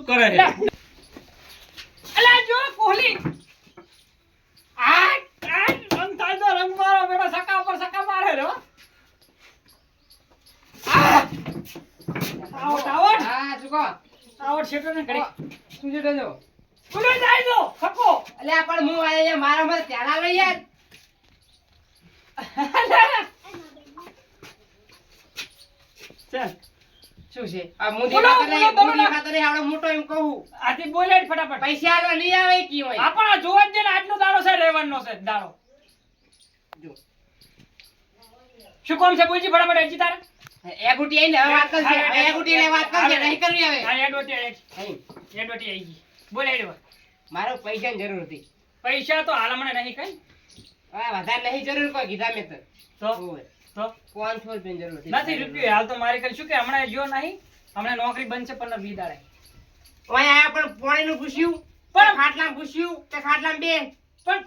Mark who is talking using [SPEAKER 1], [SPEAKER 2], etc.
[SPEAKER 1] શું કરે છે
[SPEAKER 2] અલા જો કોહલી આ રંગ થાય તો રંગ મારો બેટો સકા ઉપર સકા મારે રો આઉટ આઉટ
[SPEAKER 3] હા ચૂકો
[SPEAKER 2] આઉટ છેટો ને ઘડી
[SPEAKER 3] તું જે ડજો
[SPEAKER 2] ઉડો જાય જો સકો
[SPEAKER 3] અલ્યા પણ હું આયા મારા માં ધ્યાન આવે યાર
[SPEAKER 2] ચાલ
[SPEAKER 3] શું છે આ મુદી ખાતર આવડો મોટો એમ કહું
[SPEAKER 2] આથી બોલે જ ફટાફટ
[SPEAKER 3] પૈસા આલો નહીં આવે કી હોય
[SPEAKER 2] આપણ આ જોવા જ દે ને આટલો દાડો છે રહેવાનો છે દાડો
[SPEAKER 3] જો
[SPEAKER 2] શું કામ છે બોલજી ફટાફટ એજી તારે
[SPEAKER 3] એગુટી આઈને હવે વાત કરશે હવે એગુટી ને વાત કરશે નહીં કરવી હવે
[SPEAKER 2] આ એડવર્ટી
[SPEAKER 3] નહીં
[SPEAKER 2] એડવર્ટી આવી ગઈ બોલે એડવર્ટ
[SPEAKER 3] મારો પૈસાની જરૂર હતી
[SPEAKER 2] પૈસા તો હાલ મને નહીં કઈ
[SPEAKER 3] હવે વધારે નહીં જરૂર કોઈ કીધા મેં
[SPEAKER 2] તો
[SPEAKER 3] ઓય
[SPEAKER 2] તો
[SPEAKER 3] 500 રૂપિયાની જરૂર હતી
[SPEAKER 2] નથી રૂપિયો હાલ તો મારે કરી શું કે હમણાં જો નહીં હમણાં નોકરી બંધ છે 15-20 દાડે
[SPEAKER 3] ઓય આયા પણ પાણીનું પૂછ્યું
[SPEAKER 2] પણ
[SPEAKER 3] ખાટલામાં પૂછ્યું કે ખાટલામાં બે
[SPEAKER 2] પણ